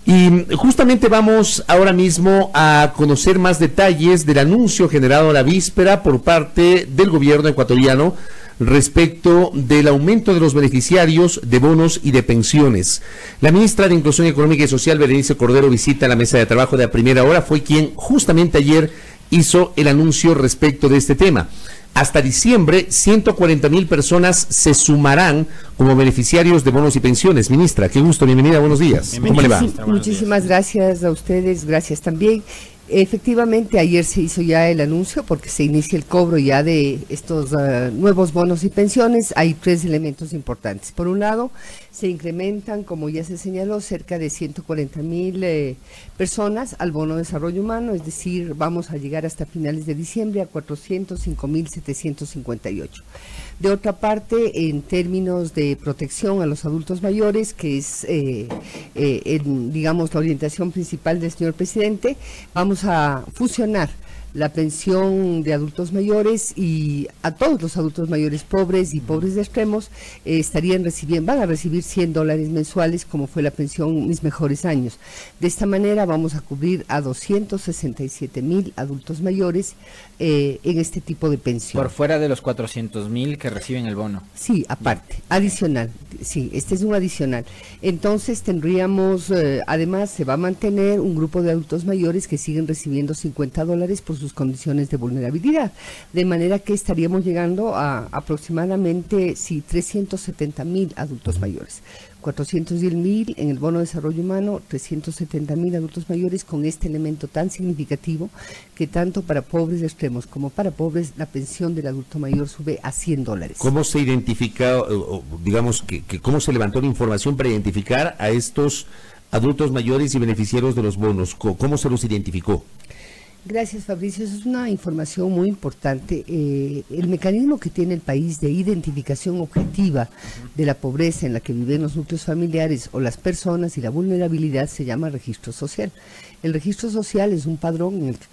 Y justamente vamos ahora mismo a conocer más detalles del anuncio generado a la víspera por parte del gobierno ecuatoriano respecto del aumento de los beneficiarios de bonos y de pensiones. La ministra de Inclusión Económica y Social, Berenice Cordero, visita la mesa de trabajo de a primera hora, fue quien justamente ayer hizo el anuncio respecto de este tema. Hasta diciembre, 140,000 personas se sumarán como beneficiarios de bonos y pensiones. Ministra, qué gusto, bienvenida, buenos días. ¿Cómo le va? Muchísimas gracias a ustedes, gracias también. Efectivamente, ayer se hizo ya el anuncio porque se inicia el cobro ya de estos nuevos bonos y pensiones. Hay tres elementos importantes. Por un lado, se incrementan, como ya se señaló, cerca de 140,000 personas al bono de desarrollo humano, es decir, vamos a llegar hasta finales de diciembre a 405,758. De otra parte, en términos de protección a los adultos mayores, que es, digamos, la orientación principal del señor presidente, vamos a fusionar la pensión de adultos mayores y a todos los adultos mayores pobres y pobres de extremos van a recibir $100 mensuales, como fue la pensión Mis Mejores Años. De esta manera vamos a cubrir a 267,000 adultos mayores en este tipo de pensión. Por fuera de los 400,000 que reciben el bono. Sí, aparte, adicional. Sí, este es un adicional. Entonces tendríamos, además se va a mantener un grupo de adultos mayores que siguen recibiendo $50 por sus condiciones de vulnerabilidad, de manera que estaríamos llegando a aproximadamente 370,000 adultos mayores, 410,000 en el bono de desarrollo humano, 370,000 adultos mayores, con este elemento tan significativo que tanto para pobres de extremos como para pobres la pensión del adulto mayor sube a $100. ¿Cómo se identifica, digamos, cómo se levantó la información para identificar a estos adultos mayores y beneficiarios de los bonos? ¿Cómo se los identificó? Gracias, Fabricio. Esa es una información muy importante. El mecanismo que tiene el país de identificación objetiva de la pobreza en la que viven los núcleos familiares o las personas y la vulnerabilidad se llama registro social. El registro social es un padrón en el que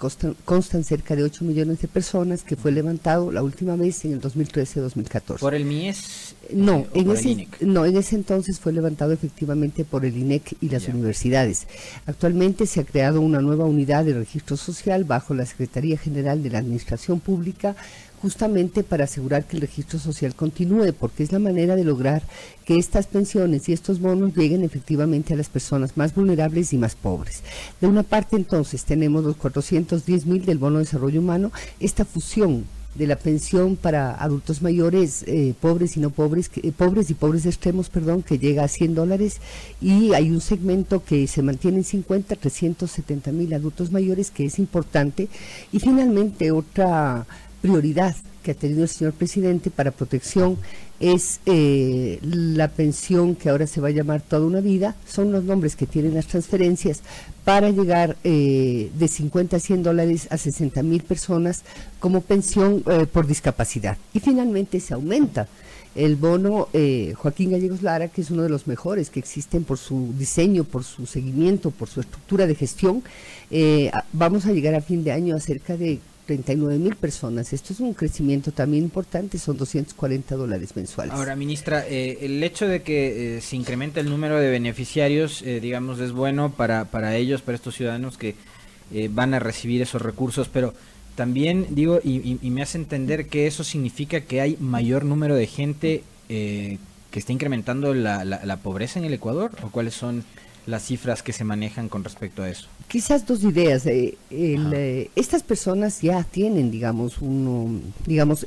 constan cerca de 8 millones de personas, que fue levantado la última vez en el 2013-2014. ¿Por el MIES? No, en ese entonces fue levantado efectivamente por el INEC y las universidades. Actualmente se ha creado una nueva unidad de registro social bajo la Secretaría General de la Administración Pública, justamente para asegurar que el registro social continúe, porque es la manera de lograr que estas pensiones y estos bonos lleguen efectivamente a las personas más vulnerables y más pobres. De una parte, entonces, tenemos los 410,000 del bono de desarrollo humano, esta fusión de la pensión para adultos mayores, pobres y no pobres, pobres y pobres de extremos, perdón, que llega a $100, y hay un segmento que se mantiene en 370,000 adultos mayores, que es importante. Y finalmente, otra prioridad que ha tenido el señor presidente para protección es la pensión, que ahora se va a llamar Toda una Vida. Son los nombres que tienen las transferencias para llegar de $50 a $100 a 60,000 personas como pensión por discapacidad. Y finalmente se aumenta el bono Joaquín Gallegos Lara, que es uno de los mejores que existen por su diseño, por su seguimiento, por su estructura de gestión. Vamos a llegar a fin de año a cerca de 39,000 personas. Esto es un crecimiento también importante, son $240 mensuales. Ahora, ministra, el hecho de que se incremente el número de beneficiarios, digamos, es bueno para ellos, para estos ciudadanos que van a recibir esos recursos, pero también digo, y me hace entender que eso significa que hay mayor número de gente que está incrementando la pobreza en el Ecuador, ¿o cuáles son las cifras que se manejan con respecto a eso? Quizás dos ideas. Estas personas ya tienen, digamos,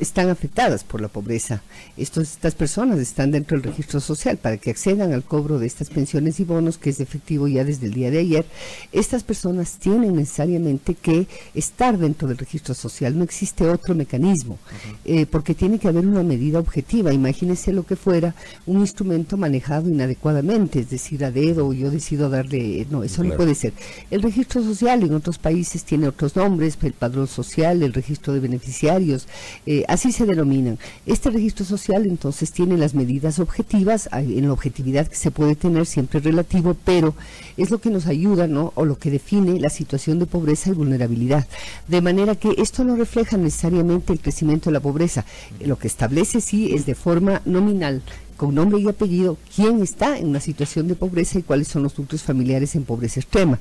están afectadas por la pobreza. Estas personas están dentro del registro social para que accedan al cobro de estas pensiones y bonos, que es efectivo ya desde el día de ayer. Estas personas tienen necesariamente que estar dentro del registro social. No existe otro mecanismo, porque tiene que haber una medida objetiva. Imagínense lo que fuera un instrumento manejado inadecuadamente, es decir, a dedo, yo decido darle, no, eso no puede ser. El registro social en otros países tiene otros nombres, el padrón social, el registro de beneficiarios, así se denominan. Este registro social entonces tiene las medidas objetivas, en la objetividad que se puede tener siempre es relativo, pero es lo que nos ayuda, ¿no?, o lo que define la situación de pobreza y vulnerabilidad. De manera que esto no refleja necesariamente el crecimiento de la pobreza. Lo que establece sí es de forma nominal con nombre y apellido quién está en una situación de pobreza y cuáles son los núcleos familiares en pobreza extrema.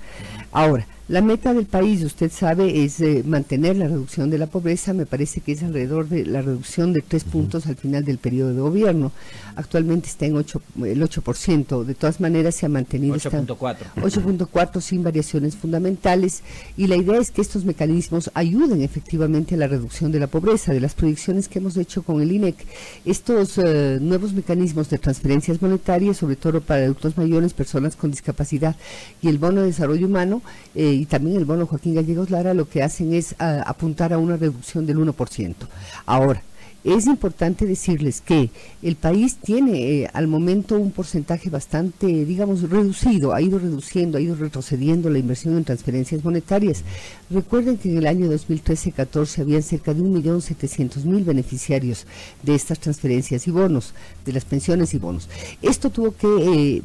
Ahora, la meta del país, usted sabe, es mantener la reducción de la pobreza. Me parece que es alrededor de la reducción de 3 puntos al final del periodo de gobierno. Actualmente está en el 8%. De todas maneras se ha mantenido 8.4 sin variaciones fundamentales, y la idea es que estos mecanismos ayuden efectivamente a la reducción de la pobreza. De las proyecciones que hemos hecho con el INEC, estos nuevos mecanismos de transferencias monetarias, sobre todo para adultos mayores, personas con discapacidad, y el bono de desarrollo humano, y también el bono Joaquín Gallegos Lara, lo que hacen es apuntar a una reducción del 1%. Ahora, es importante decirles que el país tiene al momento un porcentaje bastante, digamos, reducido, ha ido reduciendo, ha ido retrocediendo la inversión en transferencias monetarias. Recuerden que en el año 2013-14 habían cerca de 1.700.000 beneficiarios de estas transferencias y bonos, de las pensiones y bonos. Esto tuvo que...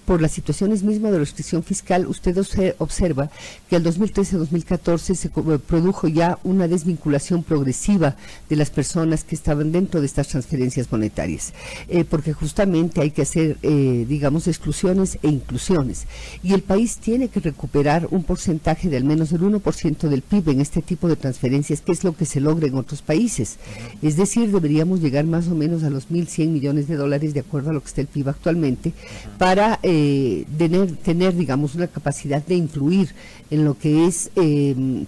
por las situaciones mismas de restricción fiscal, usted observa que al 2013-2014 se produjo ya una desvinculación progresiva de las personas que estaban dentro de estas transferencias monetarias, porque justamente hay que hacer, digamos, exclusiones e inclusiones, y el país tiene que recuperar un porcentaje de al menos el 1% del PIB en este tipo de transferencias, que es lo que se logra en otros países. Es decir, deberíamos llegar más o menos a los 1.100 millones de dólares, de acuerdo a lo que está el PIB actualmente, para tener, digamos, una capacidad de influir en lo que es, el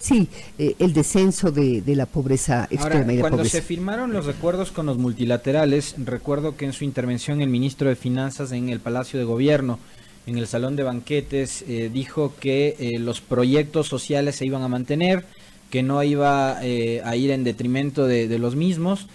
descenso de la pobreza extrema. Ahora, y la cuando pobreza. se firmaron los acuerdos con los multilaterales, recuerdo que en su intervención el ministro de Finanzas en el Palacio de Gobierno, en el Salón de Banquetes, dijo que los proyectos sociales se iban a mantener, que no iba a ir en detrimento de los mismos.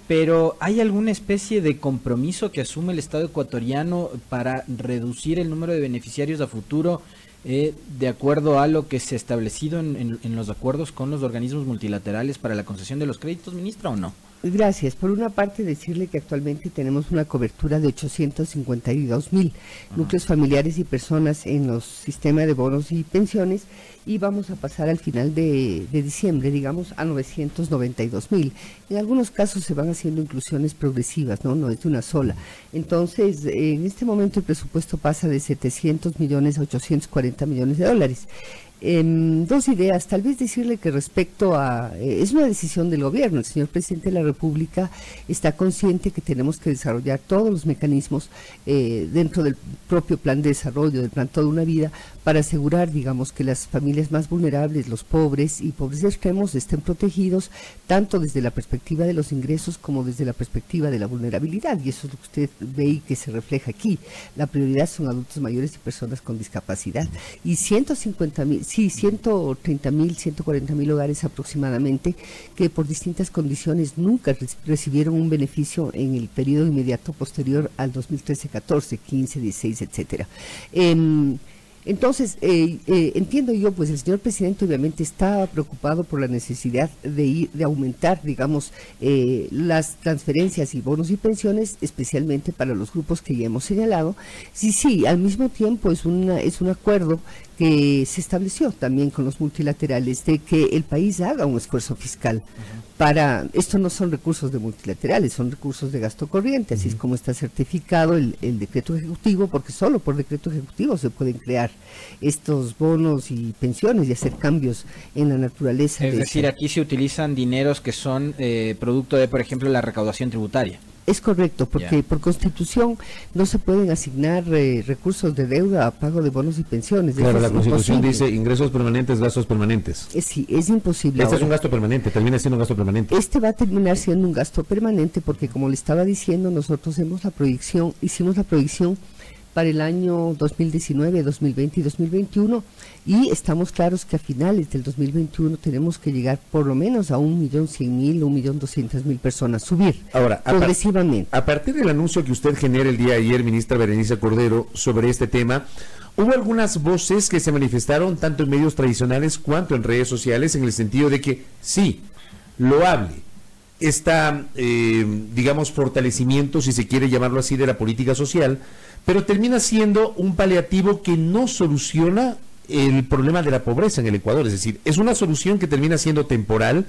Pero ¿hay alguna especie de compromiso que asume el Estado ecuatoriano para reducir el número de beneficiarios a futuro de acuerdo a lo que se ha establecido en los acuerdos con los organismos multilaterales para la concesión de los créditos, ministra, o no? Gracias. Por una parte, decirle que actualmente tenemos una cobertura de 852.000 núcleos familiares y personas en los sistemas de bonos y pensiones, y vamos a pasar al final de diciembre, digamos, a 992.000. En algunos casos se van haciendo inclusiones progresivas, no es de una sola. Entonces, en este momento el presupuesto pasa de 700 millones a 840 millones de dólares. Dos ideas, tal vez decirle que respecto a, es una decisión del gobierno, el señor presidente de la República está consciente que tenemos que desarrollar todos los mecanismos dentro del propio plan de desarrollo, del plan Toda una Vida, para asegurar, digamos, que las familias más vulnerables, los pobres y pobres extremos, estén protegidos tanto desde la perspectiva de los ingresos como desde la perspectiva de la vulnerabilidad, y eso es lo que usted ve y que se refleja aquí. La prioridad son adultos mayores y personas con discapacidad, y 130.000, 140.000 hogares aproximadamente, que por distintas condiciones nunca recibieron un beneficio en el periodo inmediato posterior al 2013-14, 15, 16, etcétera. Entonces, entiendo yo, pues el señor presidente obviamente está preocupado por la necesidad de aumentar, digamos, las transferencias y bonos y pensiones, especialmente para los grupos que ya hemos señalado. Sí, al mismo tiempo es un acuerdo que se estableció también con los multilaterales de que el país haga un esfuerzo fiscal para, esto no son recursos de multilaterales, son recursos de gasto corriente, así es como está certificado el decreto ejecutivo, porque solo por decreto ejecutivo se pueden crear estos bonos y pensiones y hacer cambios en la naturaleza. Es decir, aquí se utilizan dineros que son producto de, por ejemplo, la recaudación tributaria. Es correcto, porque por Constitución no se pueden asignar recursos de deuda a pago de bonos y pensiones. Claro, la Constitución dice ingresos permanentes, gastos permanentes. Sí, es imposible. Este es un gasto permanente, termina siendo un gasto permanente. Este va a terminar siendo un gasto permanente porque, como le estaba diciendo, nosotros hicimos la proyección para el año 2019, 2020 y 2021, y estamos claros que a finales del 2021 tenemos que llegar por lo menos a 1.100.000, 1.200.000 personas, subir ahora progresivamente. A partir del anuncio que usted genera el día de ayer, ministra Berenice Cordero, sobre este tema, hubo algunas voces que se manifestaron tanto en medios tradicionales cuanto en redes sociales en el sentido de que sí, loable está, digamos, fortalecimiento, si se quiere llamarlo así, de la política social, pero termina siendo un paliativo que no soluciona el problema de la pobreza en el Ecuador. Es decir, es una solución que termina siendo temporal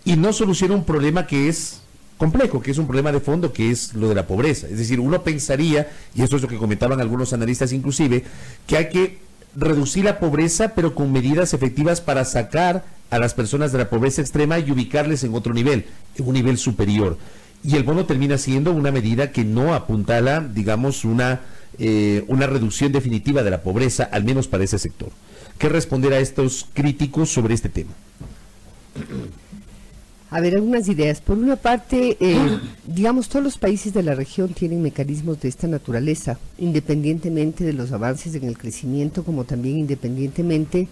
y no soluciona un problema que es complejo, que es un problema de fondo, que es lo de la pobreza. Es decir, uno pensaría, y eso es lo que comentaban algunos analistas inclusive, que hay que reducir la pobreza, pero con medidas efectivas para sacar a las personas de la pobreza extrema y ubicarles en otro nivel, en un nivel superior. Y el bono termina siendo una medida que no apuntala, digamos, una reducción definitiva de la pobreza, al menos para ese sector. ¿Qué responder a estos críticos sobre este tema? A ver, algunas ideas. Por una parte, digamos, todos los países de la región tienen mecanismos de esta naturaleza, independientemente de los avances en el crecimiento, como también independientemente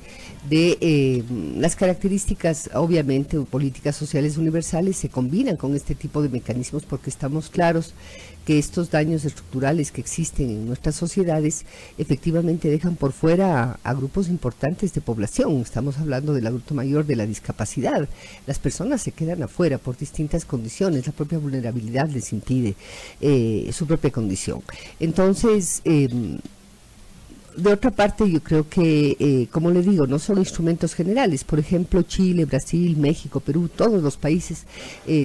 de las características, obviamente, políticas sociales universales, se combinan con este tipo de mecanismos porque estamos claros que estos daños estructurales que existen en nuestras sociedades efectivamente dejan por fuera a grupos importantes de población. Estamos hablando del adulto mayor, de la discapacidad. Las personas se quedan afuera por distintas condiciones, la propia vulnerabilidad les impide su propia condición. Entonces, de otra parte, yo creo que, como le digo, no son instrumentos generales. Por ejemplo, Chile, Brasil, México, Perú, todos los países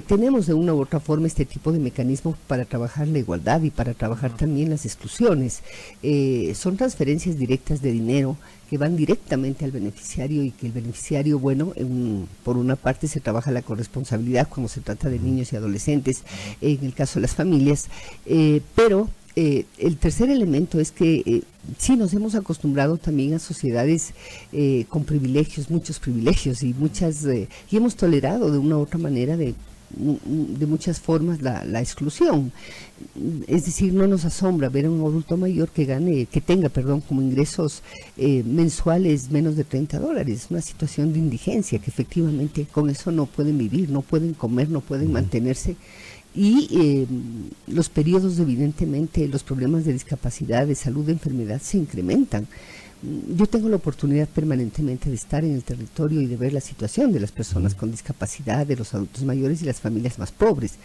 tenemos de una u otra forma este tipo de mecanismos para trabajar la igualdad y para trabajar también las exclusiones. Son transferencias directas de dinero que van directamente al beneficiario y que el beneficiario, bueno, por una parte se trabaja la corresponsabilidad cuando se trata de niños y adolescentes, en el caso de las familias, pero el tercer elemento es que sí nos hemos acostumbrado también a sociedades con privilegios, muchos privilegios y y hemos tolerado de una u otra manera de muchas formas la exclusión. Es decir, no nos asombra ver a un adulto mayor que tenga como ingresos mensuales menos de $30, una situación de indigencia, que efectivamente con eso no pueden vivir, no pueden comer, no pueden mantenerse. Y los periodos, evidentemente, los problemas de discapacidad, de salud, de enfermedad se incrementan. Yo tengo la oportunidad permanentemente de estar en el territorio y de ver la situación de las personas con discapacidad, de los adultos mayores y las familias más pobres.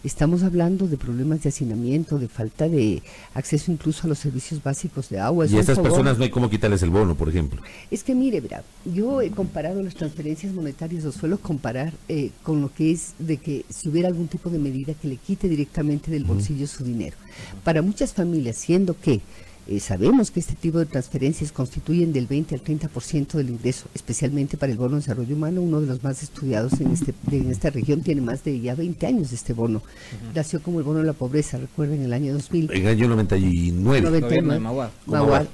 Estamos hablando de problemas de hacinamiento, de falta de acceso incluso a los servicios básicos de agua. Y a estas personas no hay cómo quitarles el bono, por ejemplo. Es que mire, verá, yo he comparado las transferencias monetarias, lo suelo comparar con lo que es de que si hubiera algún tipo de medida que le quite directamente del bolsillo su dinero. Para muchas familias, siendo que sabemos que este tipo de transferencias constituyen del 20 al 30% del ingreso, especialmente para el bono de desarrollo humano, uno de los más estudiados en esta región, tiene más de ya 20 años este bono. Nació como el bono de la pobreza, recuerden, en el año 2000. En el año 99. Gobierno de Maguad.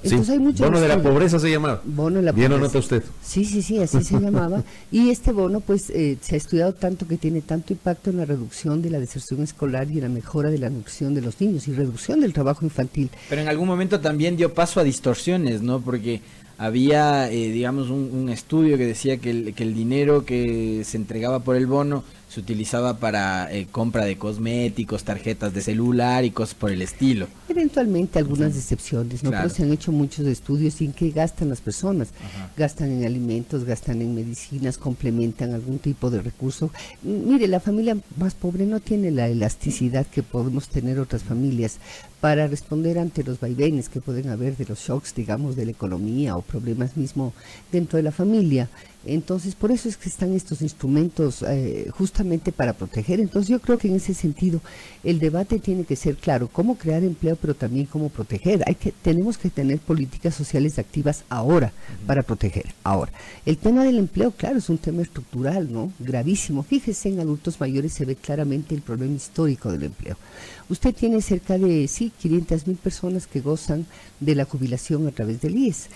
Entonces hay muchos bono de la pobreza se llamaba. Bono de la Bien pobreza. lo nota usted. Sí, así se llamaba. Y este bono, pues, se ha estudiado tanto que tiene tanto impacto en la reducción de la deserción escolar y en la mejora de la nutrición de los niños y reducción del trabajo infantil. Pero en algún momento también dio paso a distorsiones, ¿no? Porque había, digamos, un estudio que decía que el dinero que se entregaba por el bono se utilizaba para compra de cosméticos, tarjetas de celular y cosas por el estilo. Eventualmente algunas excepciones, ¿no? Claro. Pero se han hecho muchos estudios en qué gastan las personas. Gastan en alimentos, gastan en medicinas, complementan algún tipo de recurso. Mire, la familia más pobre no tiene la elasticidad que podemos tener otras familias para responder ante los vaivenes que pueden haber de los shocks, digamos, de la economía o problemas mismo dentro de la familia. Entonces, por eso es que están estos instrumentos justamente para proteger. Entonces, yo creo que en ese sentido el debate tiene que ser claro, cómo crear empleo, pero también cómo proteger. Tenemos que tener políticas sociales activas ahora para proteger. Ahora, el tema del empleo, claro, es un tema estructural, ¿no? Gravísimo. Fíjese, en adultos mayores se ve claramente el problema histórico del empleo. Usted tiene cerca de, 500,000 personas que gozan de la jubilación a través del IES.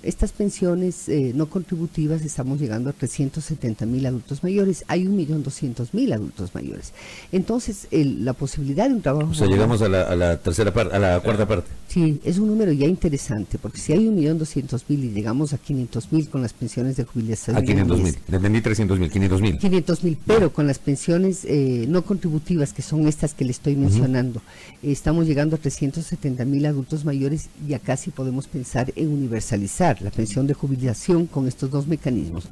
Estas pensiones no contributivas, estamos llegando a 370,000 adultos mayores. Hay 1.200.000 adultos mayores. Entonces, la posibilidad de un trabajo... O sea, llegamos a la tercera parte, a la cuarta parte. Sí, es un número ya interesante, porque si hay 1.200.000 y llegamos a 500,000 con las pensiones de jubilación... A 500,000, le entendí 300,000, 500,000. 500,000, pero con las pensiones no contributivas, que son estas que le estoy mencionando, estamos llegando a 370,000 adultos mayores y ya casi podemos pensar en universalizar la pensión de jubilación con estos dos mecanismos.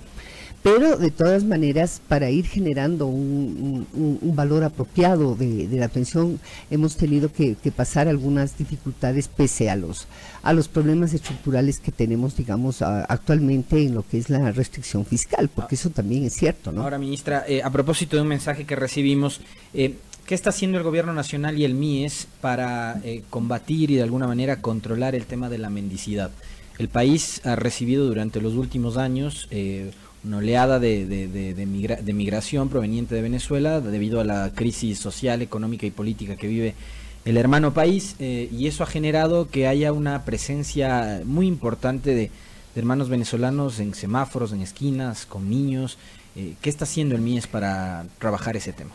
Pero de todas maneras, para ir generando un valor apropiado de la pensión, hemos tenido que pasar algunas dificultades pese a los problemas estructurales que tenemos, digamos, actualmente en lo que es la restricción fiscal, porque eso también es cierto, ¿no? Ahora, ministra, a propósito de un mensaje que recibimos, ¿qué está haciendo el gobierno nacional y el MIES para combatir y de alguna manera controlar el tema de la mendicidad? El país ha recibido durante los últimos años una oleada de migración proveniente de Venezuela debido a la crisis social, económica y política que vive el hermano país, y eso ha generado que haya una presencia muy importante de hermanos venezolanos en semáforos, en esquinas, con niños. ¿Qué está haciendo el MIES para trabajar ese tema?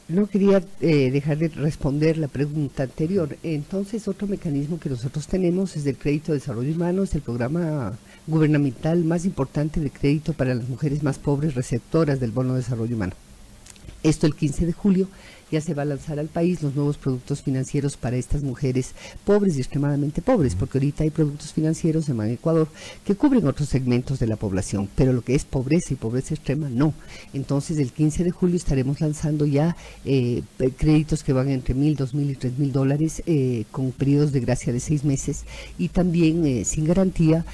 No quería dejar de responder la pregunta anterior. Entonces, otro mecanismo que nosotros tenemos es el Crédito de Desarrollo Humano, es el programa gubernamental más importante de crédito para las mujeres más pobres receptoras del Bono de Desarrollo Humano. Esto el 15 de julio ya se va a lanzar al país los nuevos productos financieros para estas mujeres pobres y extremadamente pobres, porque ahorita hay productos financieros en Ecuador que cubren otros segmentos de la población, pero lo que es pobreza y pobreza extrema no. Entonces el 15 de julio estaremos lanzando ya créditos que van entre $1,000, $2,000 y $3,000 con periodos de gracia de 6 meses y también sin garantía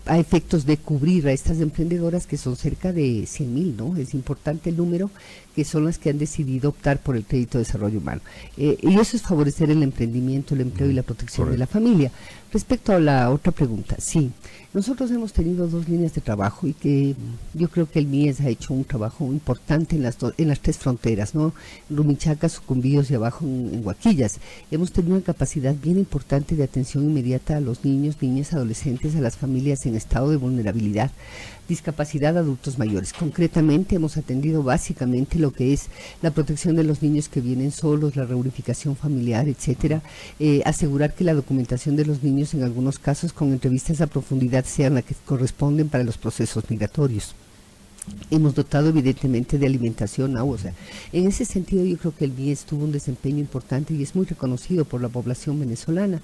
a efectos de cubrir a estas emprendedoras que son cerca de 100,000, ¿no? Es importante el número, que son las que han decidido optar por el crédito de desarrollo humano. Y eso es favorecer el emprendimiento, el empleo y la protección de la familia. Respecto a la otra pregunta, sí, nosotros hemos tenido 2 líneas de trabajo y que yo creo que el MIES ha hecho un trabajo importante en las 3 fronteras, ¿no? En Rumichaca, Sucumbíos y abajo en Huaquillas. Hemos tenido una capacidad bien importante de atención inmediata a los niños, niñas, adolescentes, a las familias en estado de vulnerabilidad, discapacidad, adultos mayores. Concretamente hemos atendido básicamente lo que es la protección de los niños que vienen solos, la reunificación familiar, etcétera, asegurar que la documentación de los niños en algunos casos con entrevistas a profundidad sean las que corresponden para los procesos migratorios. Hemos dotado evidentemente de alimentación, agua, o sea, en ese sentido yo creo que el MIES tuvo un desempeño importante y es muy reconocido por la población venezolana,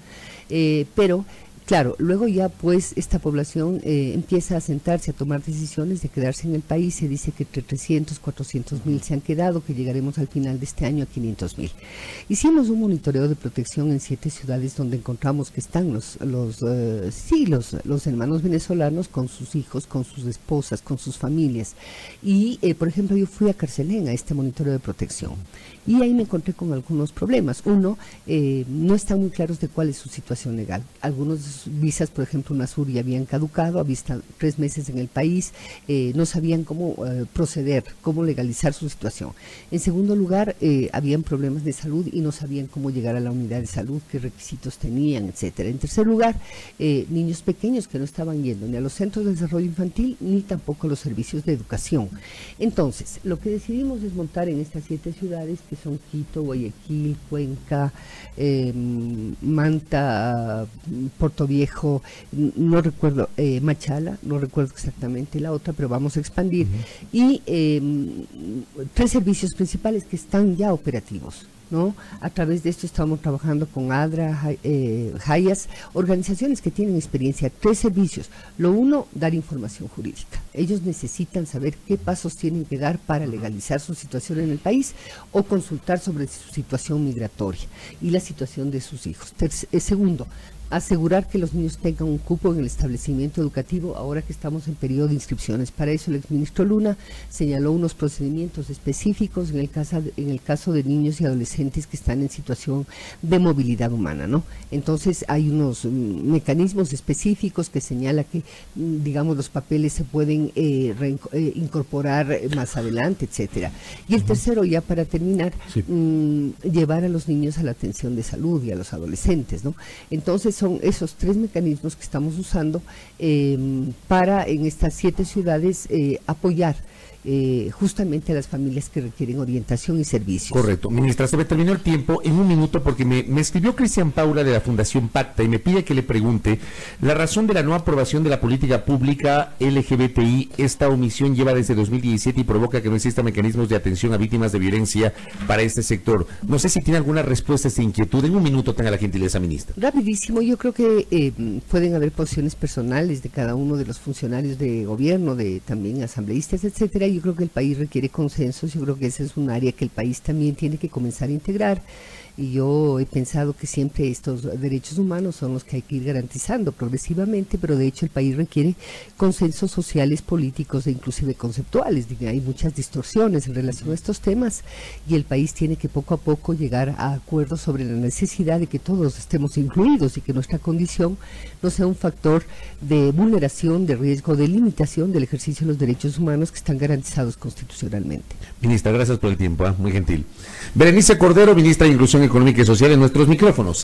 pero claro, luego ya pues esta población empieza a sentarse, a tomar decisiones de quedarse en el país. Se dice que entre 300, 400 mil se han quedado, que llegaremos al final de este año a 500,000. Hicimos un monitoreo de protección en 7 ciudades donde encontramos que están los hermanos venezolanos con sus hijos, con sus esposas, con sus familias. Y, por ejemplo, yo fui a Carcelén a este monitoreo de protección y ahí me encontré con algunos problemas. Uno, no están muy claros de cuál es su situación legal. Algunos visas, por ejemplo, UNASUR ya habían caducado, habían estado 3 meses en el país, no sabían cómo proceder, cómo legalizar su situación. En segundo lugar, habían problemas de salud y no sabían cómo llegar a la unidad de salud, qué requisitos tenían, etcétera. En tercer lugar, niños pequeños que no estaban yendo ni a los centros de desarrollo infantil ni tampoco a los servicios de educación. Entonces, lo que decidimos es montar en estas 7 ciudades, que son Quito, Guayaquil, Cuenca, Manta, Puerto Viejo, no recuerdo, Machala, no recuerdo exactamente la otra, pero vamos a expandir, y 3 servicios principales que están ya operativos, ¿no? A través de esto estamos trabajando con ADRA, Hayas, organizaciones que tienen experiencia. 3 servicios. Lo uno, dar información jurídica. Ellos necesitan saber qué pasos tienen que dar para legalizar su situación en el país o consultar sobre su situación migratoria y la situación de sus hijos. Segundo, asegurar que los niños tengan un cupo en el establecimiento educativo ahora que estamos en periodo de inscripciones. Para eso el exministro Luna señaló unos procedimientos específicos en el caso de niños y adolescentes que están en situación de movilidad humana, ¿no? Entonces hay unos mecanismos específicos que señala que, digamos, los papeles se pueden incorporar más adelante, etcétera. Y el tercero, ya para terminar, llevar a los niños a la atención de salud y a los adolescentes, ¿no? Entonces son esos 3 mecanismos que estamos usando para en estas 7 ciudades apoyar justamente a las familias que requieren orientación y servicios. Correcto. Ministra, se me terminó el tiempo en un minuto porque me escribió Cristian Paula de la Fundación Pacta y me pide que le pregunte la razón de la no aprobación de la política pública LGBTI. Esta omisión lleva desde 2017 y provoca que no existan mecanismos de atención a víctimas de violencia para este sector. No sé si tiene alguna respuesta a esta inquietud. En un minuto tenga la gentileza, ministra. Rapidísimo, yo creo que pueden haber posiciones personales de cada uno de los funcionarios de gobierno, de también asambleístas, etcétera. Yo creo que el país requiere consensos, yo creo que ese es un área que el país también tiene que comenzar a integrar. Y yo he pensado que siempre estos derechos humanos son los que hay que ir garantizando progresivamente, pero de hecho el país requiere consensos sociales, políticos e inclusive conceptuales. Hay muchas distorsiones en relación a estos temas y el país tiene que poco a poco llegar a acuerdos sobre la necesidad de que todos estemos incluidos y que nuestra condición no sea un factor de vulneración, de riesgo, de limitación del ejercicio de los derechos humanos que están garantizados constitucionalmente. Ministra, gracias por el tiempo, muy gentil. Berenice Cordero, ministra de Inclusión Económica y Social, en nuestros micrófonos.